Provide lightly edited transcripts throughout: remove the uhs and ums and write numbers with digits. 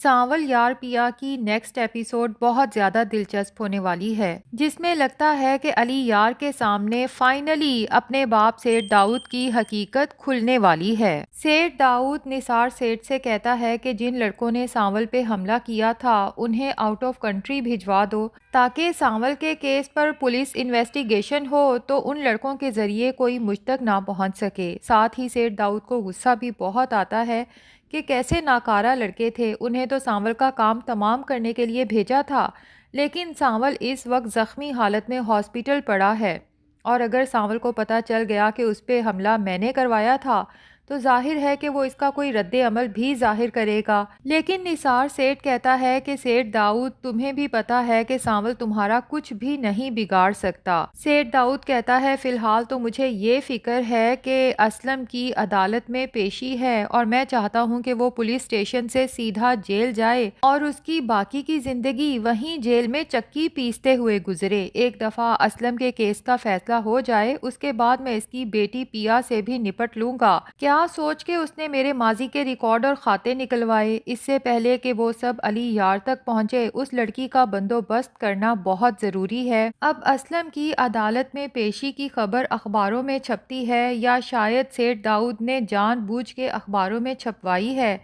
سانول یار پیا کی نیکسٹ ایپیسوڈ بہت زیادہ دلچسپ ہونے والی ہے، جس میں لگتا ہے کہ علی یار کے سامنے فائنلی اپنے باپ سیٹھ داؤد کی حقیقت کھلنے والی ہے۔ سیٹھ داؤد نثار سیٹھ سے کہتا ہے کہ جن لڑکوں نے سانول پہ حملہ کیا تھا انہیں آؤٹ آف کنٹری بھجوا دو تاکہ سانول کے کیس پر پولیس انویسٹیگیشن ہو تو ان لڑکوں کے ذریعے کوئی مجھ تک نہ پہنچ سکے۔ ساتھ ہی سیٹھ داؤد کو غصہ بھی بہت آتا ہے کہ کیسے ناکارہ لڑکے تھے، انہیں تو سانول کا کام تمام کرنے کے لیے بھیجا تھا، لیکن سانول اس وقت زخمی حالت میں ہاسپٹل پڑا ہے، اور اگر سانول کو پتہ چل گیا کہ اس پہ حملہ میں نے کروایا تھا تو ظاہر ہے کہ وہ اس کا کوئی رد عمل بھی ظاہر کرے گا۔ لیکن نثار سیٹھ کہتا ہے کہ سیٹھ داؤد تمہیں بھی پتا ہے کہ سانول تمہارا کچھ بھی نہیں بگاڑ سکتا۔ سیٹھ داؤد کہتا ہے فی الحال تو مجھے یہ فکر ہے کہ اسلم کی عدالت میں پیشی ہے اور میں چاہتا ہوں کہ وہ پولیس اسٹیشن سے سیدھا جیل جائے اور اس کی باقی کی زندگی وہیں جیل میں چکی پیستے ہوئے گزرے۔ ایک دفعہ اسلم کے کیس کا فیصلہ ہو جائے اس کے بعد میں اس کی بیٹی پیا سے بھی نپٹ لوں گا۔ کیا سوچ کے اس نے میرے ماضی کے ریکارڈ اور کھاتے نکلوائے۔ اس سے پہلے کہ وہ سب علی یار تک پہنچے اس لڑکی کا بندوبست کرنا بہت ضروری ہے۔ اب اسلم کی عدالت میں پیشی کی خبر اخباروں میں چھپتی ہے یا شاید سیٹھ داؤد نے جان بوجھ کے اخباروں میں چھپوائی ہے،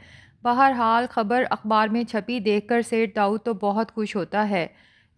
بہرحال خبر اخبار میں چھپی دیکھ کر سیٹھ داؤد تو بہت خوش ہوتا ہے۔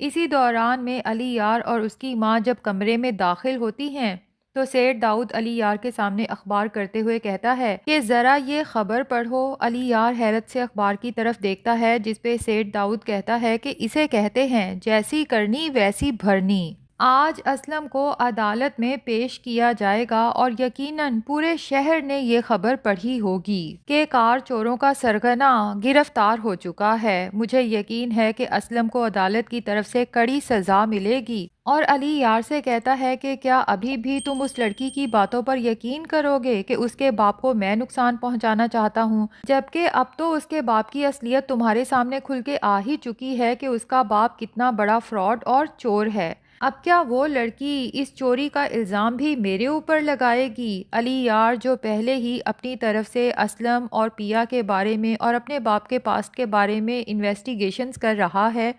اسی دوران میں علی یار اور اس کی ماں جب کمرے میں داخل ہوتی ہیں تو سیٹھ داؤد علی یار کے سامنے اخبار کرتے ہوئے کہتا ہے کہ ذرا یہ خبر پڑھو۔ علی یار حیرت سے اخبار کی طرف دیکھتا ہے جس پہ سیٹھ داؤد کہتا ہے کہ اسے کہتے ہیں جیسی کرنی ویسی بھرنی۔ آج اسلم کو عدالت میں پیش کیا جائے گا اور یقیناً پورے شہر نے یہ خبر پڑھی ہوگی کہ کار چوروں کا سرغنہ گرفتار ہو چکا ہے۔ مجھے یقین ہے کہ اسلم کو عدالت کی طرف سے کڑی سزا ملے گی، اور علی یار سے کہتا ہے کہ کیا ابھی بھی تم اس لڑکی کی باتوں پر یقین کرو گے کہ اس کے باپ کو میں نقصان پہنچانا چاہتا ہوں، جبکہ اب تو اس کے باپ کی اصلیت تمہارے سامنے کھل کے آ ہی چکی ہے کہ اس کا باپ کتنا بڑا فراڈ اور چور ہے۔ اب کیا وہ لڑکی اس چوری کا الزام بھی میرے اوپر لگائے گی؟ علی یار جو پہلے ہی اپنی طرف سے اسلم اور پیا کے بارے میں اور اپنے باپ کے پاسٹ کے بارے میں انویسٹیگیشنز کر رہا ہے،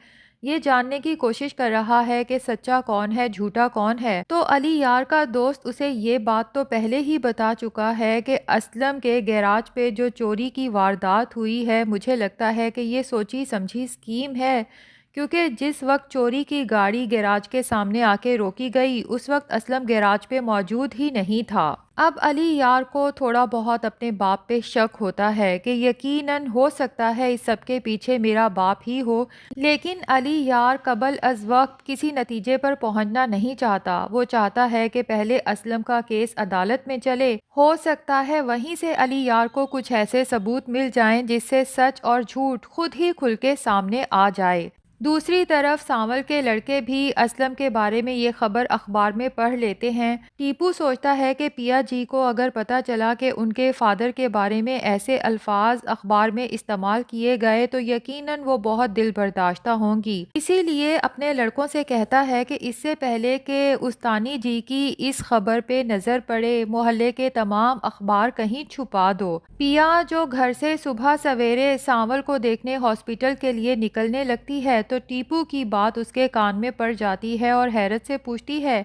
یہ جاننے کی کوشش کر رہا ہے کہ سچا کون ہے جھوٹا کون ہے، تو علی یار کا دوست اسے یہ بات تو پہلے ہی بتا چکا ہے کہ اسلم کے گیراج پہ جو چوری کی واردات ہوئی ہے، مجھے لگتا ہے کہ یہ سوچی سمجھی اسکیم ہے، کیونکہ جس وقت چوری کی گاڑی گیراج کے سامنے آ کے روکی گئی اس وقت اسلم گیراج پہ موجود ہی نہیں تھا۔ اب علی یار کو تھوڑا بہت اپنے باپ پہ شک ہوتا ہے کہ یقیناً ہو سکتا ہے اس سب کے پیچھے میرا باپ ہی ہو، لیکن علی یار قبل از وقت کسی نتیجے پر پہنچنا نہیں چاہتا۔ وہ چاہتا ہے کہ پہلے اسلم کا کیس عدالت میں چلے، ہو سکتا ہے وہیں سے علی یار کو کچھ ایسے ثبوت مل جائیں جس سے سچ اور جھوٹ خود ہی کھل کے سامنے آ جائے۔ دوسری طرف سانول کے لڑکے بھی اسلم کے بارے میں یہ خبر اخبار میں پڑھ لیتے ہیں۔ ٹیپو سوچتا ہے کہ پیا جی کو اگر پتہ چلا کہ ان کے فادر کے بارے میں ایسے الفاظ اخبار میں استعمال کیے گئے تو یقیناً وہ بہت دل برداشتہ ہوں گی، اسی لیے اپنے لڑکوں سے کہتا ہے کہ اس سے پہلے کہ استانی جی کی اس خبر پہ نظر پڑے محلے کے تمام اخبار کہیں چھپا دو۔ پیا جو گھر سے صبح سویرے سانول کو دیکھنے ہاسپٹل کے لیے نکلنے لگتی ہے تو ٹیپو کی بات اس کے کان میں پڑ جاتی ہے اور حیرت سے پوچھتی ہے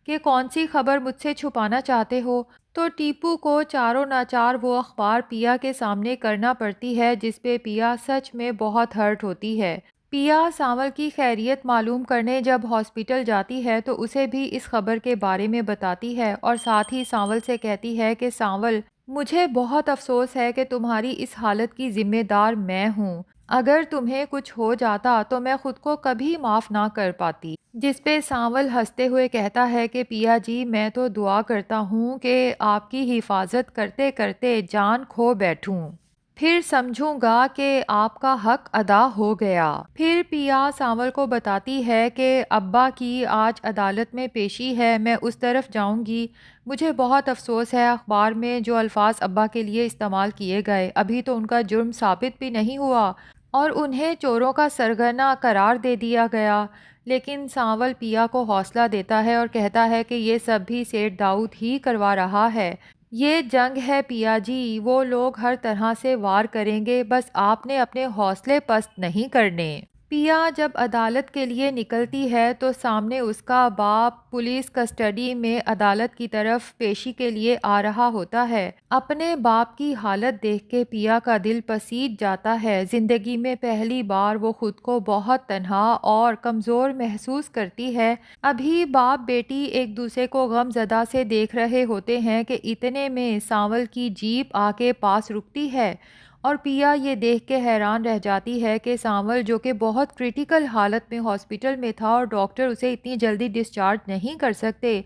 کہ کون سی خبر مجھ سے چھپانا چاہتے ہو، تو ٹیپو کو چاروں ناچار وہ اخبار پیا کے سامنے کرنا پڑتی ہے جس پہ پیا سچ میں بہت ہرٹ ہوتی ہے۔ پیا سانول کی خیریت معلوم کرنے جب ہاسپٹل جاتی ہے تو اسے بھی اس خبر کے بارے میں بتاتی ہے اور ساتھ ہی سانول سے کہتی ہے کہ سانول، مجھے بہت افسوس ہے کہ تمہاری اس حالت کی ذمہ دار میں ہوں، اگر تمہیں کچھ ہو جاتا تو میں خود کو کبھی معاف نہ کر پاتی۔ جس پہ سانول ہنستے ہوئے کہتا ہے کہ پیا جی میں تو دعا کرتا ہوں کہ آپ کی حفاظت کرتے کرتے جان کھو بیٹھوں، پھر سمجھوں گا کہ آپ کا حق ادا ہو گیا۔ پھر پیا سانول کو بتاتی ہے کہ ابا کی آج عدالت میں پیشی ہے، میں اس طرف جاؤں گی۔ مجھے بہت افسوس ہے اخبار میں جو الفاظ ابا کے لیے استعمال کیے گئے، ابھی تو ان کا جرم ثابت بھی نہیں ہوا اور انہیں چوروں کا سرغنہ قرار دے دیا گیا، لیکن سانول پیا کو حوصلہ دیتا ہے اور کہتا ہے کہ یہ سب بھی سیٹھ داؤد ہی کروا رہا ہے۔ یہ جنگ ہے پیا جی، وہ لوگ ہر طرح سے وار کریں گے، بس آپ نے اپنے حوصلے پست نہیں کرنے۔ پیا جب عدالت کے لیے نکلتی ہے تو سامنے اس کا باپ پولیس کسٹڈی میں عدالت کی طرف پیشی کے لیے آ رہا ہوتا ہے۔ اپنے باپ کی حالت دیکھ کے پیا کا دل پسیج جاتا ہے۔ زندگی میں پہلی بار وہ خود کو بہت تنہا اور کمزور محسوس کرتی ہے۔ ابھی باپ بیٹی ایک دوسرے کو غم زدہ سے دیکھ رہے ہوتے ہیں کہ اتنے میں سانول کی جیپ آ کے پاس رکتی ہے، اور پیا یہ دیکھ کے حیران رہ جاتی ہے کہ سانول، جو کہ بہت کریٹیکل حالت میں ہاسپٹل میں تھا اور ڈاکٹر اسے اتنی جلدی ڈسچارج نہیں کر سکتے،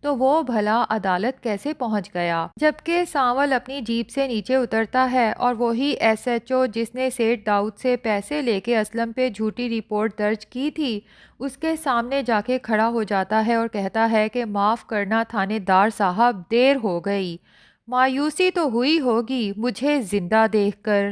تو وہ بھلا عدالت کیسے پہنچ گیا۔ جبکہ سانول اپنی جیپ سے نیچے اترتا ہے اور وہی ایس ایچ او جس نے سیٹھ داؤد سے پیسے لے کے اسلم پہ جھوٹی رپورٹ درج کی تھی، اس کے سامنے جا کے کھڑا ہو جاتا ہے اور کہتا ہے کہ معاف کرنا تھانے دار صاحب، دیر ہو گئی، مایوسی تو ہوئی ہوگی مجھے زندہ دیکھ کر۔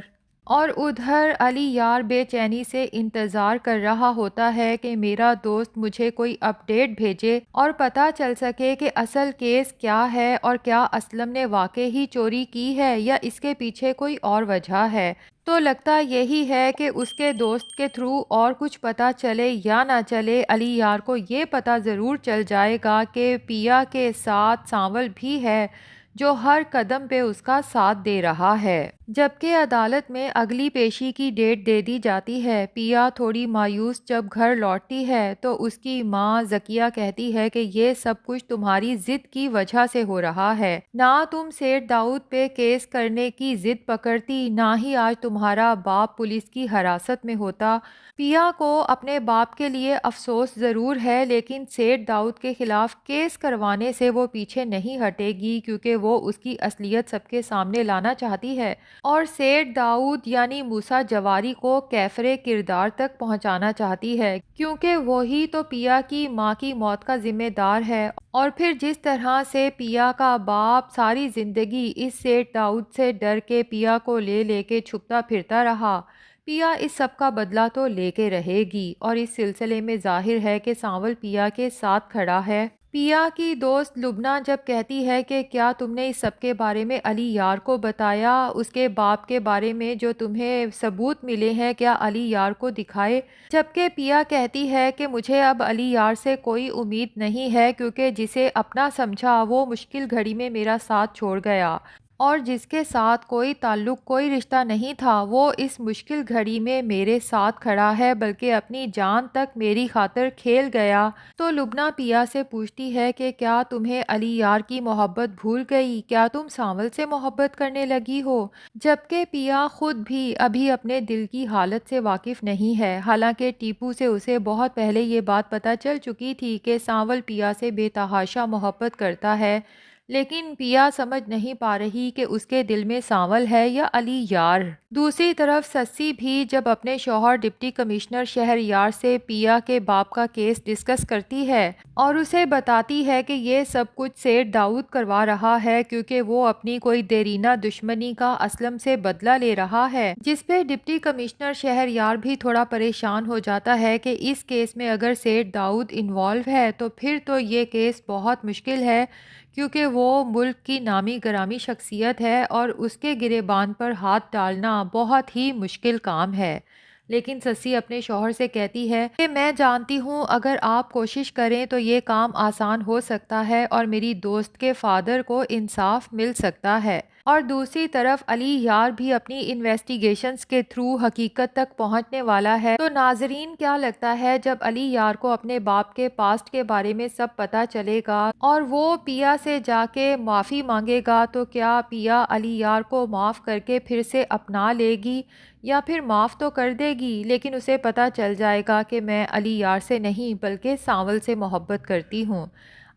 اور ادھر علی یار بے چینی سے انتظار کر رہا ہوتا ہے کہ میرا دوست مجھے کوئی اپ ڈیٹ بھیجے اور پتہ چل سکے کہ اصل کیس کیا ہے، اور کیا اسلم نے واقع ہی چوری کی ہے یا اس کے پیچھے کوئی اور وجہ ہے۔ تو لگتا یہی ہے کہ اس کے دوست کے تھرو اور کچھ پتہ چلے یا نہ چلے، علی یار کو یہ پتہ ضرور چل جائے گا کہ پیا کے ساتھ سانول بھی ہے جو ہر قدم پہ اس کا ساتھ دے رہا ہے۔ جبکہ عدالت میں اگلی پیشی کی ڈیٹ دے دی جاتی ہے۔ پیا تھوڑی مایوس جب گھر لوٹتی ہے تو اس کی ماں ذکیہ کہتی ہے کہ یہ سب کچھ تمہاری ضد کی وجہ سے ہو رہا ہے، نہ تم سیٹھ داؤد پہ کیس کرنے کی ضد پکڑتی، نہ ہی آج تمہارا باپ پولیس کی حراست میں ہوتا۔ پیا کو اپنے باپ کے لیے افسوس ضرور ہے، لیکن سیٹھ داؤد کے خلاف کیس کروانے سے وہ پیچھے نہیں ہٹے گی، کیونکہ وہ اس کی اصلیت سب کے سامنے لانا چاہتی ہے اور سیٹھ داؤد یعنی موسیٰ جواری کو کیفر کردار تک پہنچانا چاہتی ہے، کیونکہ وہی تو پیا کی ماں کی موت کا ذمہ دار ہے۔ اور پھر جس طرح سے پیا کا باپ ساری زندگی اس سیٹھ داؤد سے ڈر کے پیا کو لے کے چھپتا پھرتا رہا، پیا اس سب کا بدلہ تو لے کے رہے گی۔ اور اس سلسلے میں ظاہر ہے کہ سانول پیا کے ساتھ کھڑا ہے۔ پیا کی دوست لبنہ جب کہتی ہے کہ کیا تم نے اس سب کے بارے میں علی یار کو بتایا، اس کے باپ کے بارے میں جو تمہیں ثبوت ملے ہیں کیا علی یار کو دکھائے، جبکہ پیا کہتی ہے کہ مجھے اب علی یار سے کوئی امید نہیں ہے، کیونکہ جسے اپنا سمجھا وہ مشکل گھڑی میں میرا ساتھ چھوڑ گیا، اور جس کے ساتھ کوئی تعلق کوئی رشتہ نہیں تھا وہ اس مشکل گھڑی میں میرے ساتھ کھڑا ہے، بلکہ اپنی جان تک میری خاطر کھیل گیا۔ تو لبنہ پیا سے پوچھتی ہے کہ کیا تمہیں علی یار کی محبت بھول گئی، کیا تم سانول سے محبت کرنے لگی ہو، جبکہ پیا خود بھی ابھی اپنے دل کی حالت سے واقف نہیں ہے۔ حالانکہ ٹیپو سے اسے بہت پہلے یہ بات پتہ چل چکی تھی کہ سانول پیا سے بے تحاشا محبت کرتا ہے، لیکن پیا سمجھ نہیں پا رہی کہ اس کے دل میں سانول ہے یا علی یار۔ دوسری طرف سسی بھی جب اپنے شوہر ڈپٹی کمشنر شہر یار سے پیا کے باپ کا کیس ڈسکس کرتی ہے اور اسے بتاتی ہے کہ یہ سب کچھ سیٹھ داؤد کروا رہا ہے، کیونکہ وہ اپنی کوئی دیرینہ دشمنی کا اسلم سے بدلہ لے رہا ہے، جس پہ ڈپٹی کمشنر شہر یار بھی تھوڑا پریشان ہو جاتا ہے کہ اس کیس میں اگر سیٹھ داؤد انوالو ہے تو پھر تو یہ کیس بہت مشکل ہے، کیونکہ وہ ملک کی نامی گرامی شخصیت ہے اور اس کے گریبان پر ہاتھ ڈالنا بہت ہی مشکل کام ہے۔ لیکن سسی اپنے شوہر سے کہتی ہے کہ میں جانتی ہوں اگر آپ کوشش کریں تو یہ کام آسان ہو سکتا ہے اور میری دوست کے فادر کو انصاف مل سکتا ہے۔ اور دوسری طرف علی یار بھی اپنی انویسٹیگیشنز کے تھرو حقیقت تک پہنچنے والا ہے۔ تو ناظرین کیا لگتا ہے جب علی یار کو اپنے باپ کے پاسٹ کے بارے میں سب پتہ چلے گا اور وہ پیا سے جا کے معافی مانگے گا، تو کیا پیا علی یار کو معاف کر کے پھر سے اپنا لے گی، یا پھر معاف تو کر دے گی لیکن اسے پتہ چل جائے گا کہ میں علی یار سے نہیں بلکہ سانول سے محبت کرتی ہوں؟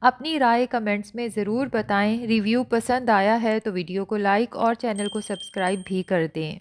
اپنی رائے کمنٹس میں ضرور بتائیں۔ ریویو پسند آیا ہے تو ویڈیو کو لائک اور چینل کو سبسکرائب بھی کر دیں۔